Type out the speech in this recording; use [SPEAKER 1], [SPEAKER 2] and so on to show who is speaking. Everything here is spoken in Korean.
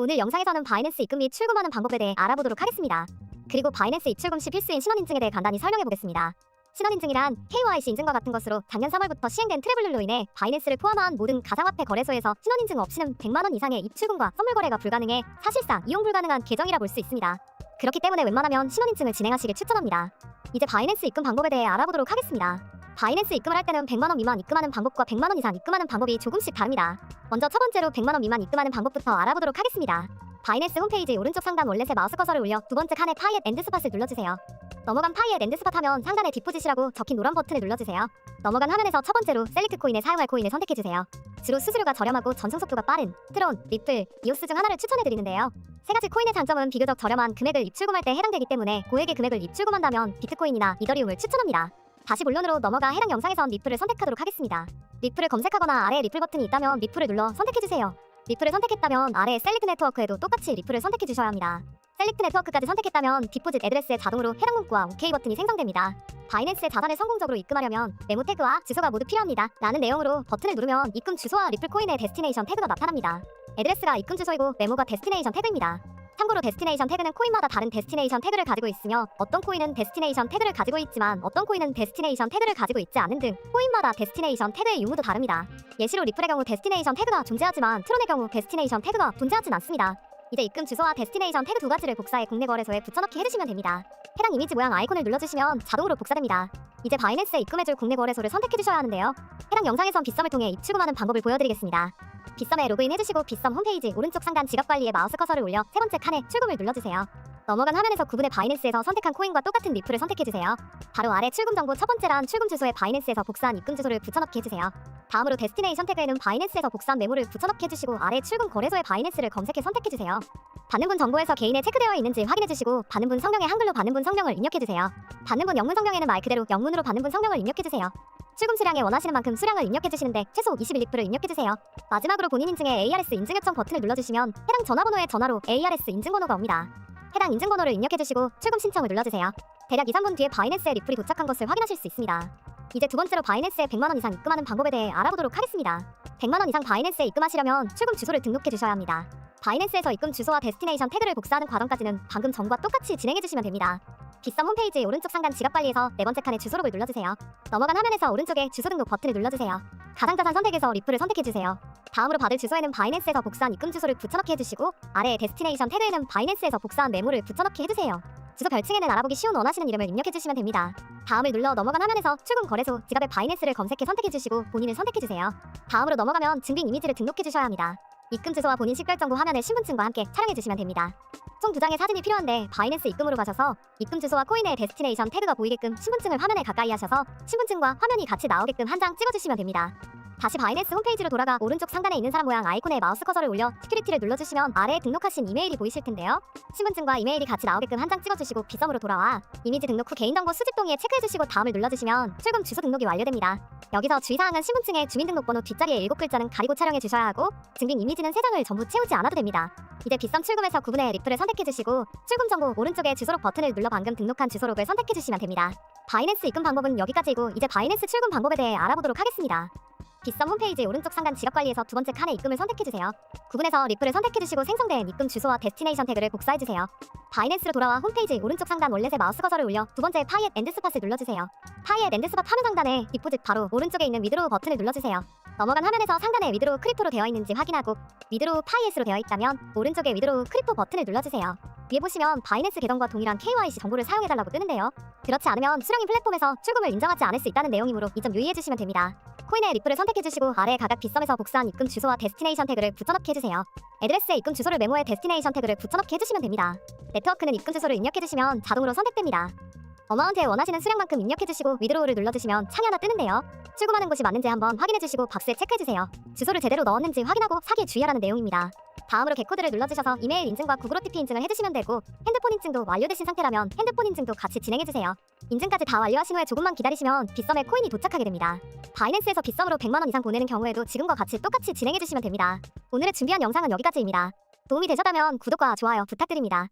[SPEAKER 1] 오늘 영상에서는 바이낸스 입금 및 출금하는 방법에 대해 알아보도록 하겠습니다. 그리고 바이낸스 입출금 시 필수인 신원인증에 대해 간단히 설명해보겠습니다. 신원인증이란 KYC 인증과 같은 것으로 작년 3월부터 시행된 트래블룰로 인해 바이낸스를 포함한 모든 가상화폐 거래소에서 신원인증 없이는 100만 원 이상의 입출금과 선물 거래가 불가능해 사실상 이용 불가능한 계정이라 볼 수 있습니다. 그렇기 때문에 웬만하면 신원인증을 진행하시길 추천합니다. 이제 바이낸스 입금 방법에 대해 알아보도록 하겠습니다. 바이낸스 입금을 할 때는 100만 원 미만 입금하는 방법과 100만 원 이상 입금하는 방법이 조금씩 다릅니다. 먼저 첫 번째로 100만 원 미만 입금하는 방법부터 알아보도록 하겠습니다. 바이낸스 홈페이지 오른쪽 상단 월렛에 마우스 커서를 올려 두 번째 칸에 파이 앳 엔드 스팟을 눌러주세요. 넘어간 파이 앳 엔드 스팟 하면 상단에 디포짓이라고 적힌 노란 버튼을 눌러주세요. 넘어간 화면에서 첫 번째로 셀렉트 코인에 사용할 코인을 선택해주세요. 주로 수수료가 저렴하고 전송 속도가 빠른 트론, 리플, 이오스 중 하나를 추천해드리는데요. 세 가지 코인의 장점은 비교적 저렴한 금액을 입출금할 때 해당되기 때문에 고액의 금액을 입출금한다면 비트코인이나 이더리움을 추천합니다. 다시 본론으로 넘어가 해당 영상에선 리플을 선택하도록 하겠습니다. 리플을 검색하거나 아래에 리플 버튼이 있다면 리플을 눌러 선택해주세요. 리플을 선택했다면 아래에 셀렉트 네트워크에도 똑같이 리플을 선택해주셔야 합니다. 셀렉트 네트워크까지 선택했다면 디포짓 애드레스에 자동으로 해당 문구와 OK 버튼이 생성됩니다. 바이낸스의 자산을 성공적으로 입금하려면 메모 태그와 주소가 모두 필요합니다. 라는 내용으로 버튼을 누르면 입금 주소와 리플 코인의 데스티네이션 태그가 나타납니다. 애드레스가 입금 주소이고 메모가 데스티네이션 태그입니다. 참고로 데스티네이션 태그는 코인마다 다른 데스티네이션 태그를 가지고 있으며 어떤 코인은 데스티네이션 태그를 가지고 있지만 어떤 코인은 데스티네이션 태그를 가지고 있지 않은 등 코인마다 데스티네이션 태그의 유무도 다릅니다. 예시로 리플의 경우 데스티네이션 태그가 존재하지만 트론의 경우 데스티네이션 태그가 존재하진 않습니다. 이제 입금 주소와 데스티네이션 태그 두 가지를 복사해 국내 거래소에 붙여넣기 해주시면 됩니다. 해당 이미지 모양 아이콘을 눌러주시면 자동으로 복사됩니다. 이제 바이낸스에 입금해줄 국내 거래소를 선택해주셔야 하는데요. 해당 영상에선 빗썸을 통해 입출금하는 방법을 보여드리겠습니다. 빗썸에 로그인 해주시고 빗썸 홈페이지 오른쪽 상단 지갑관리에 마우스 커서를 올려 세 번째 칸에 출금을 눌러주세요. 넘어간 화면에서 구분의 바이낸스에서 선택한 코인과 똑같은 리플을 선택해주세요. 바로 아래 출금 정보 첫 번째 란 출금 주소에 바이낸스에서 복사한 입금 주소를 붙여넣기 해주세요. 다음으로 데스티네이션 태그에는 바이낸스에서 복사한 메모를 붙여넣기 해주시고 아래 출금 거래소의 바이낸스를 검색해 선택해주세요. 받는 분 정보에서 개인의 체크되어 있는지 확인해주시고 받는 분 성명에 한글로 받는 분 성명을 입력해주세요. 받는 분 영문 성명에는 말 그대로 영문으로 받는 분 성명을 입력해주세요. 출금 수량에 원하시는 만큼 수량을 입력해주시는데 최소 21리플을 입력해주세요. 마지막으로 본인 인증에 ARS 인증 요청 버튼을 눌러주시면 해당 전화번호에 전화로 ARS 인증번호가 옵니다. 해당 인증번호를 입력해주시고 출금 신청을 눌러주세요. 대략 2, 3분 뒤에 바이낸스에 리플이 도착한 것을 확인하실 수 있습니다. 이제 두 번째로 바이낸스에 100만 원 이상 입금하는 방법에 대해 알아보도록 하겠습니다. 100만 원 이상 바이낸스에 입금하시려면 출금 주소를 등록해주셔야 합니다. 바이낸스에서 입금 주소와 데스티네이션 태그를 복사하는 과정까지는 방금 전과 똑같이 진행해주시면 됩니다. 빗썸 홈페이지 오른쪽 상단 지갑관리에서 네 번째 칸에 주소록을 눌러주세요. 넘어간 화면에서 오른쪽에 주소 등록 버튼을 눌러주세요. 가상자산 선택에서 리플을 선택해주세요. 다음으로 받을 주소에는 바이낸스에서 복사한 입금 주소를 붙여넣기 해주시고 아래에 데스티네이션 태그에는 바이낸스에서 복사한 메모를 붙여넣기 해주세요. 주소 별칭에는 알아보기 쉬운 원하시는 이름을 입력해주시면 됩니다. 다음을 눌러 넘어간 화면에서 출금 거래소 지갑의 바이낸스를 검색해 선택해주시고 본인을 선택해주세요. 다음으로 넘어가면 증빙 이미지를 등록해주셔야 합니다. 입금 주소와 본인 식별정보 화면을 신분증과 함께 촬영해주시면 됩니다. 총 2장의 사진이 필요한데 바이낸스 입금으로 가셔서 입금 주소와 코인의 데스티네이션 태그가 보이게끔 신분증을 화면에 가까이 하셔서 신분증과 화면이 같이 나오게끔 한 장 찍어주시면 됩니다. 다시 바이낸스 홈페이지로 돌아가 오른쪽 상단에 있는 사람 모양 아이콘에 마우스 커서를 올려 시큐리티를 눌러주시면 아래에 등록하신 이메일이 보이실 텐데요. 신분증과 이메일이 같이 나오게끔 한 장 찍어주시고 빗썸으로 돌아와 이미지 등록 후 개인정보 수집 동의에 체크해주시고 다음을 눌러주시면 출금 주소 등록이 완료됩니다. 여기서 주의사항은 신분증의 주민등록번호 뒷자리에 7글자는 가리고 촬영해주셔야 하고 증빙 이미지는 3장을 전부 채우지 않아도 됩니다. 이제 빗썸 출금에서 구분해 리플을 선택해주시고 출금 정보 오른쪽에 주소록 버튼을 눌러 방금 등록한 주소록을 선택해주시면 됩니다. 바이낸스 입금 방법은 여기까지이고 이제 바이낸스 출금 방법에 대해 알아보도록 하겠습니다. 빗썸 홈페이지 오른쪽 상단 지갑관리에서 두 번째 칸에 입금을 선택해주세요. 구분해서 리플을 선택해주시고 생성된 입금 주소와 데스티네이션 태그를 복사해주세요. 바이낸스로 돌아와 홈페이지 오른쪽 상단 월렛에 마우스 커서를 올려 두 번째 파이 앳 엔드 스팟을 눌러주세요. 파이 앳 엔드 스팟 화면 상단에 디포짓 바로 오른쪽에 있는 위드로우 버튼을 눌러주세요. 넘어간 화면에서 상단에 위드로우 크립토로 되어 있는지 확인하고 위드로우 파이앳으로 되어 있다면 오른쪽에 위드로우 크립토 버튼을 눌러주세요. 위에 보시면 바이낸스 계정과 동일한 KYC 정보를 사용해달라고 뜨는데요. 그렇지 않으면 수령인 플랫폼에서 출금을 인정하지 않을 수 있다는 내용이므로 이 점 유의해주시면 됩니다. 코인의 리플을 선택해주시고 아래 각각 빗썸에서 복사한 입금 주소와 데스티네이션 태그를 붙여넣기 해주세요. 애드레스에 입금 주소를 메모해 데스티네이션 태그를 붙여넣기 해주시면 됩니다. 네트워크는 입금 주소를 입력해주시면 자동으로 선택됩니다. 어마운트에 원하시는 수량만큼 입력해주시고 위드로우를 눌러주시면 창이 하나 뜨는데요. 출금하는 곳이 맞는지 한번 확인해주시고 박스에 체크해주세요. 주소를 제대로 넣었는지 확인하고 사기에 주의하라는 내용입니다. 다음으로 겟코드를 눌러주셔서 이메일 인증과 구글 OTP 인증을 해주시면 되고 핸드폰 인증도 완료되신 상태라면 핸드폰 인증도 같이 진행해주세요. 인증까지 다 완료하신 후에 조금만 기다리시면 빗썸에 코인이 도착하게 됩니다. 바이낸스에서 빗썸으로 100만 원 이상 보내는 경우에도 지금과 같이 똑같이 진행해주시면 됩니다. 오늘의 준비한 영상은 여기까지입니다. 도움이 되셨다면 구독과 좋아요 부탁드립니다.